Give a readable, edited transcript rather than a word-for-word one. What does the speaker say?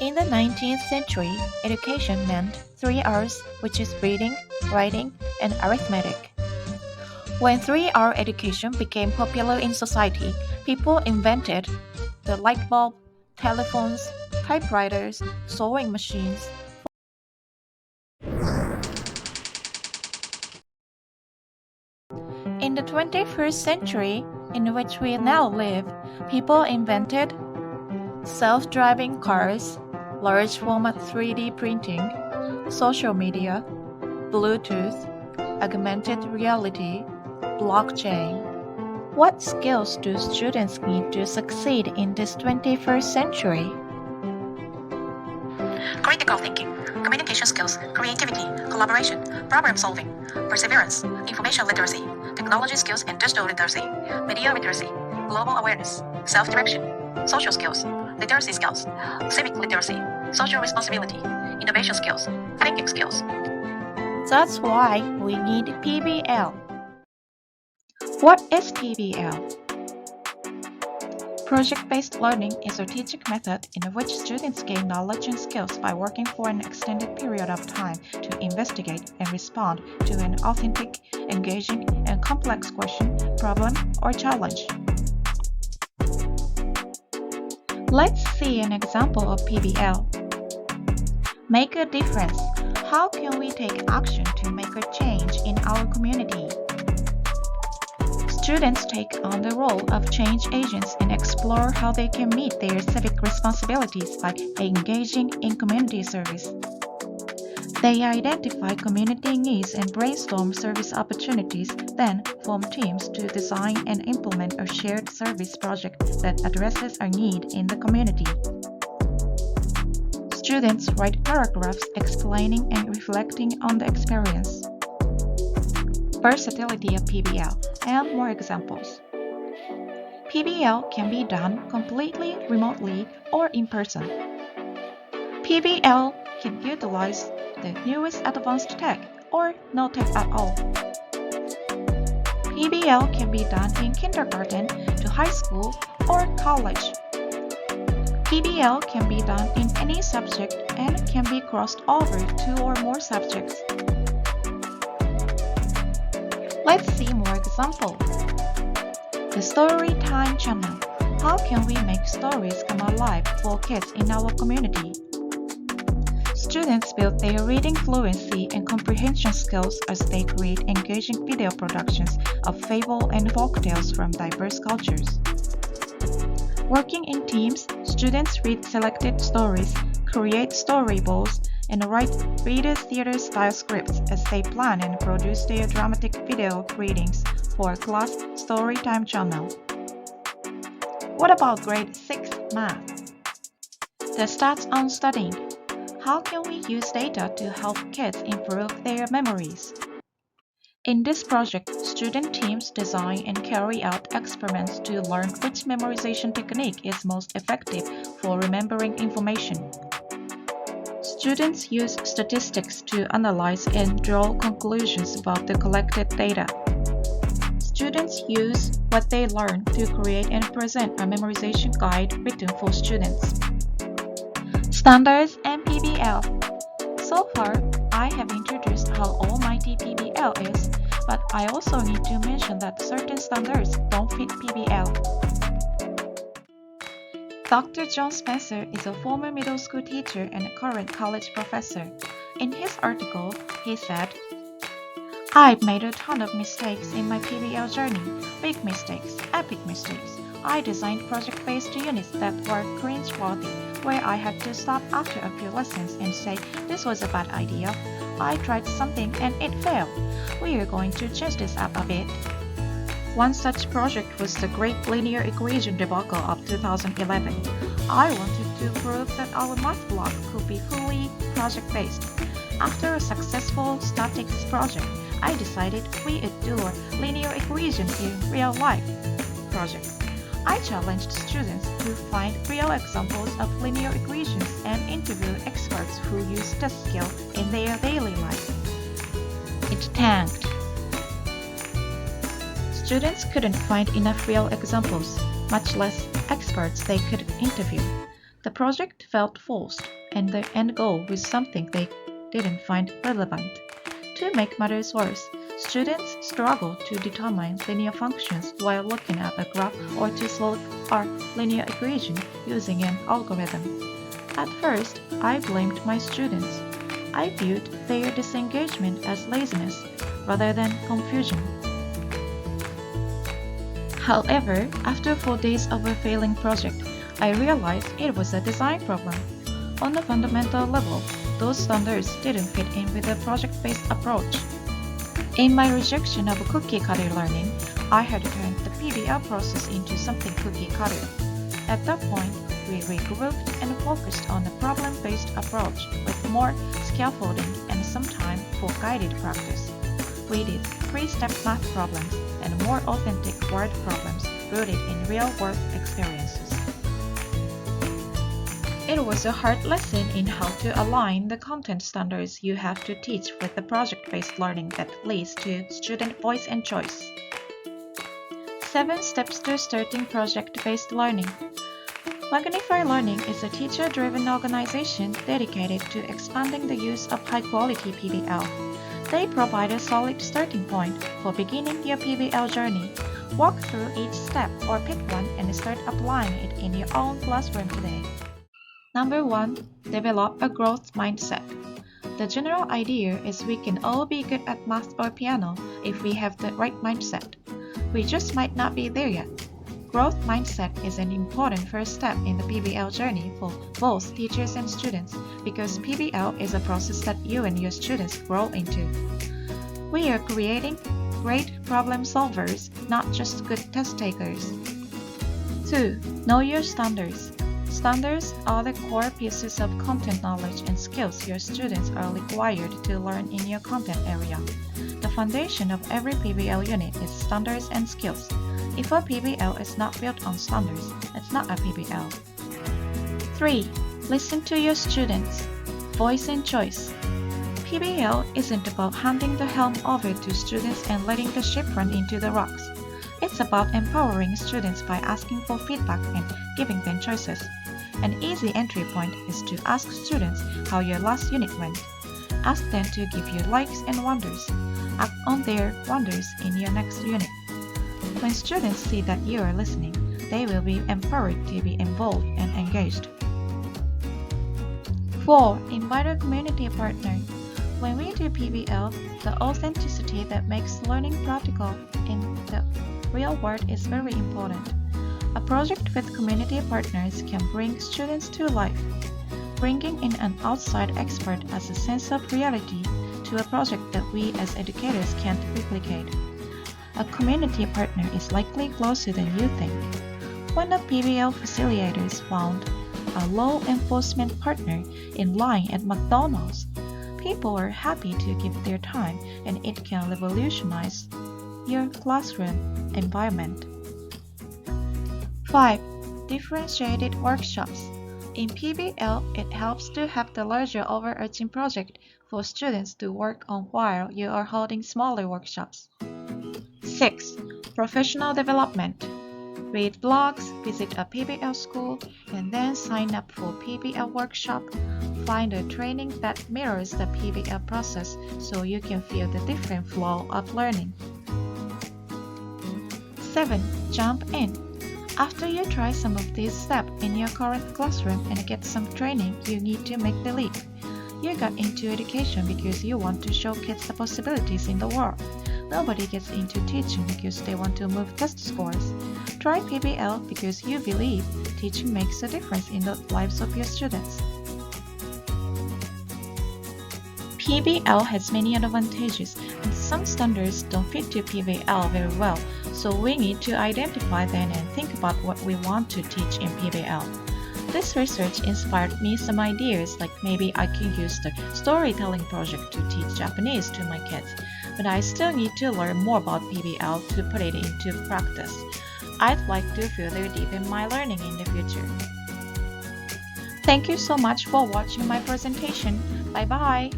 In the 19th century, education meant 3 R's, which is reading, writing, and arithmetic. When 3 R education became popular in society, people invented the light bulb, telephones, typewriters, sewing machines. In the 21st century, in which we now live, people invented self-driving cars, large format 3D printing, social media, Bluetooth, augmented reality, blockchain. What skills do students need to succeed in this 21st century? Critical thinking, communication skills, creativity, collaboration, problem solving, perseverance, information literacy, technology skills and digital literacy, media literacy, global awareness, self-direction, social skills, literacy skills, civic literacy, social responsibility, innovation skills, thinking skills. That's why we need PBL. What is PBL? Project-based learning is a teaching method in which students gain knowledge and skills by working for an extended period of time to investigate and respond to an authentic, engaging, and complex question, problem, or challenge. Let's see an example of PBL. Make a difference. How can we take action to make a change in our community? Students take on the role of change agents and explore how they can meet their civic responsibilities by engaging in community service. They identify community needs and brainstorm service opportunities, then form teams to design and implement a shared service project that addresses a need in the community. Students write paragraphs explaining and reflecting on the experience. Versatility of PBL, and more examples. PBL can be done completely remotely or in person. PBL can utilize the newest advanced tech or no tech at all. PBL can be done in kindergarten to high school or college. PBL can be done in any subject and can be crossed over 2 or more subjects. Let's see more examples. The Storytime channel. How can we make stories come alive for kids in our community? Students build their reading fluency and comprehension skills as they create engaging video productions of fable and folktales from diverse cultures. Working in teams, students read selected stories, create storyboards, and write reader theater-style scripts as they plan and produce their dramatic video readings for class Storytime channel. What about grade 6 math? The stats on studying. How can we use data to help kids improve their memories? In this project, student teams design and carry out experiments to learn which memorization technique is most effective for remembering information. Students use statistics to analyze and draw conclusions about the collected data. Students use what they learn to create and present a memorization guide written for students. Standards and PBL. So far, I have introduced how almighty PBL is, but I also need to mention that certain standards don't fit PBL. Dr. John Spencer is a former middle school teacher and a current college professor. In his article, he said, "I've made a ton of mistakes in my PBL journey, big mistakes, epic mistakes. I designed project-based units that were cringe-worthy, where I had to stop after a few lessons and say, this was a bad idea. I tried something and it failed. We are going to change this up a bit." One such project was the Great Linear Equation debacle of 2011. I wanted to prove that our math block could be fully project-based. After a successful statics project, I decided we would do a linear equation in real life project. I challenged students to find real examples of linear equations and interview experts who use this skill in their daily life. It tanked. Students couldn't find enough real examples, much less experts they could interview. The project felt forced, and the end goal was something they didn't find relevant. To make matters worse, students struggle to determine linear functions while looking at a graph or to solve a linear equation using an algorithm. At first, I blamed my students. I viewed their disengagement as laziness rather than confusion. However, after 4 days of a failing project, I realized it was a design problem. On a fundamental level, those standards didn't fit in with the project-based approach. In my rejection of cookie-cutter learning, I had turned the PBL process into something cookie-cutter. At that point, we regrouped and focused on a problem-based approach with more scaffolding and some time for guided practice. We did 3-step math problems and more authentic word problems rooted in real-world experiences. It was a hard lesson in how to align the content standards you have to teach with the project-based learning that leads to student voice and choice. 7 steps to starting project-based learning. Magnify Learning is a teacher-driven organization dedicated to expanding the use of high-quality PBL. They provide a solid starting point for beginning your PBL journey. Walk through each step or pick one and start applying it in your own classroom today. Number 1. Develop a growth mindset. The general idea is we can all be good at math or piano if we have the right mindset. We just might not be there yet. Growth mindset is an important first step in the PBL journey for both teachers and students because PBL is a process that you and your students grow into. We are creating great problem solvers, not just good test takers. 2. Know your standards. Standards are the core pieces of content knowledge and skills your students are required to learn in your content area. The foundation of every PBL unit is standards and skills. If a PBL is not built on standards, it's not a PBL. 3. Listen to your students. Voice and choice. PBL isn't about handing the helm over to students and letting the ship run into the rocks. It's about empowering students by asking for feedback and giving them choices. An easy entry point is to ask students how your last unit went. Ask them to give you likes and wonders. Act on their wonders in your next unit. When students see that you are listening, they will be empowered to be involved and engaged. 4. Invite a community partner. When we do PBL, the authenticity that makes learning practical in the real world is very important. A project with community partners can bring students to life. Bringing in an outside expert as a sense of reality to a project that we as educators can't replicate. A community partner is likely closer than you think. One of PBL facilitators found a law enforcement partner in line at McDonald's. People are happy to give their time and it can revolutionize your classroom environment. 5. Differentiated workshops. In PBL, it helps to have the larger overarching project for students to work on while you are holding smaller workshops. 6. Professional development. Read blogs, visit a PBL school, and then sign up for PBL workshop. Find a training that mirrors the PBL process so you can feel the different flow of learning. 7. Jump in. After you try some of these steps in your current classroom and get some training, you need to make the leap. You got into education because you want to show kids the possibilities in the world. Nobody gets into teaching because they want to move test scores. Try PBL because you believe teaching makes a difference in the lives of your students. PBL has many advantages, and some standards don't fit to PBL very well, so we need to identify them and think about what we want to teach in PBL. This research inspired me some ideas, like maybe I can use the storytelling project to teach Japanese to my kids, but I still need to learn more about PBL to put it into practice. I'd like to further deepen my learning in the future. Thank you so much for watching my presentation. Bye bye!